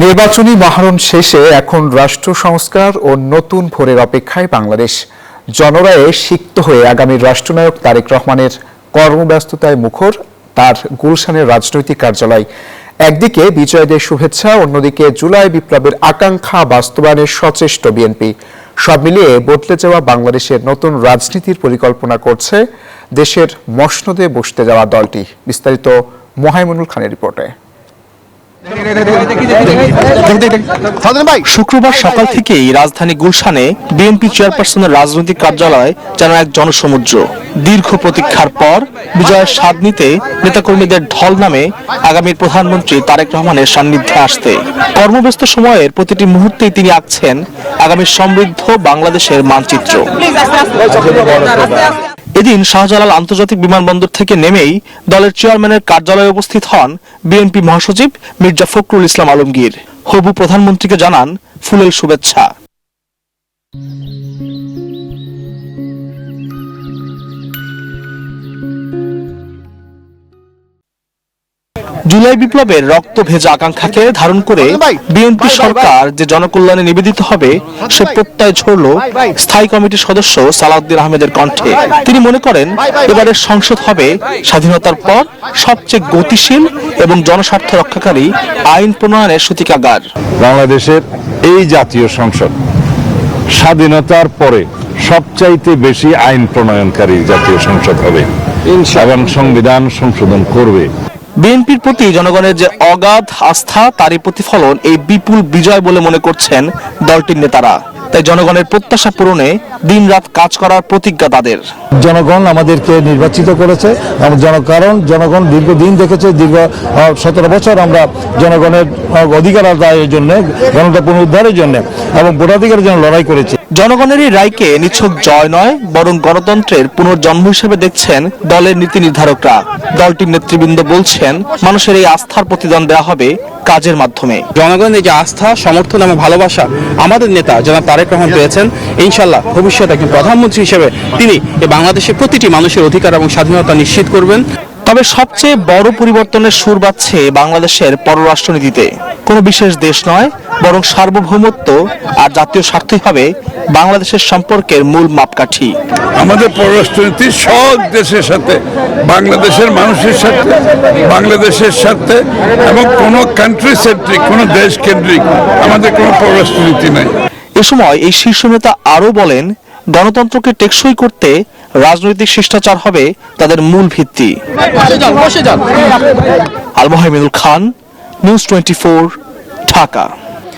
নির্বাচনী মহারণ শেষে এখন রাষ্ট্র সংস্কার ও নতুন ভোরের অপেক্ষায় বাংলাদেশ। জনরায়ে সিক্ত হয়ে আগামী রাষ্ট্রনায়ক তারেক রহমানের কর্মব্যস্ততায় মুখর তার গুলশানের রাজনৈতিক কার্যালয়। একদিকে বিজয়দের শুভেচ্ছা, অন্যদিকে জুলাই বিপ্লবের আকাঙ্ক্ষা বাস্তবায়নের সচেষ্ট বিএনপি। সব মিলিয়ে বদলে যাওয়া বাংলাদেশের নতুন রাজনীতির পরিকল্পনা করছে দেশের মসনদে বসতে যাওয়া দলটি। বিস্তারিত মোহাইমুনুল খানের রিপোর্টে। শুক্রবার সকাল থেকেই রাজধানী গুলশানে বিএনপি চেয়ারপারসনের রাজনৈতিক কার্যালয় যেন এক জনসমুদ্র। দীর্ঘ প্রতীক্ষার পর বিজয়ের স্বাদ নিতে নেতাকর্মীদের ঢল নামে আগামী প্রধানমন্ত্রী তারেক রহমানের সান্নিধ্যে আসতে। কর্মব্যস্ত সময়ের প্রতিটি মুহূর্তেই তিনি আঁকছেন আগামী সমৃদ্ধ বাংলাদেশের মানচিত্র। এদিন শাহজালাল আন্তর্জাতিক বিমানবন্দর থেকে নেমেই দলের চেয়ারম্যানের কার্যালয়ে উপস্থিত হন বিএনপি মহাসচিব মির্জা ফখরুল ইসলাম আলমগীর। হবু প্রধানমন্ত্রীকে জানান ফুলেল শুভেচ্ছা। জুলাই বিপ্লবের রক্ত ভেজা আকাঙ্ক্ষাকে ধারণ করে বিএনপি সরকার যে জনকল্যাণে নিবেদিত হবে সে প্রত্যয় ঝরল স্থায়ী কমিটির সদস্য সালাউদ্দিন আহমেদের কণ্ঠে। তিনি মনে করেন এবারের সংসদ হবে স্বাধীনতার পর সবচেয়ে গতিশীল এবং জনস্বার্থ রক্ষাকারী আইন প্রণয়নের সূতিকাগার। বাংলাদেশের এই জাতীয় সংসদ স্বাধীনতার পরে সবচাইতে বেশি আইন প্রণয়নকারী জাতীয় সংসদ হবে এবং সংবিধান সংশোধন করবে। বিএনপির প্রতি জনগণের যে অগাধ আস্থা তারই প্রতিফলন এই বিপুল বিজয় বলে মনে করছেন দলটির নেতারা। তাই জনগণের প্রত্যাশা পূরণে দিনরাত কাজ করার প্রতিজ্ঞা তাদের। জনগণ আমাদেরকে নির্বাচিত করেছে, কারণ জনগণ দীর্ঘদিন দেখেছে, দীর্ঘ 17 বছর আমরা জনগণের অধিকার আদায়ের জন্য, গণতন্ত্র পুনরুদ্ধারের জন্য এবং ভোটাধিকারের জন্য লড়াই করেছে। জনগণের এই রায়কে নিছক জয় নয় বরং গণতন্ত্রের পুনর্জন্ম হিসেবে দেখছেন দলের নীতি নির্ধারকরা। দলটির নেতৃবৃন্দ বলছেন মানুষের এই আস্থার প্রতিদান দেওয়া হবে কাজের মাধ্যমে। জনগণের যে আস্থা, সমর্থন এবং ভালোবাসা আমাদের নেতা জনাব তারেক রহমান পেয়েছেন, ইনশাআল্লাহ ভবিষ্যতে একজন প্রধানমন্ত্রী হিসেবে তিনি বাংলাদেশের প্রতিটি মানুষের অধিকার এবং স্বাধীনতা নিশ্চিত করবেন। তবে সবচেয়ে বড় পরিবর্তনের সুর বাজছে বাংলাদেশের পররাষ্ট্রনীতিতে। কোনো বিশেষ দেশ নয় বরং সার্বভৌমত্ব আর জাতীয় স্বার্থই হবে বাংলাদেশের সম্পর্কের মূল মাপকাঠি। আমাদের পররাষ্ট্রনীতি সব দেশের সাথে, বাংলাদেশের মানুষের সাথে, বাংলাদেশের সাথে এবং কোনো কান্ট্রি সেন্ট্রিক, কোনো দেশ কেন্দ্রিক আমাদের কোনো পররাষ্ট্রনীতি নাই। এ সময় এই শীর্ষ নেতা আরও বলেন গণতন্ত্রকে টেকসই করতে রাজনৈতিক শিষ্টাচার হবে তাদের মূল ভিত্তি। আল মোহাইমুনুল খান, নিউজ 24, ঢাকা।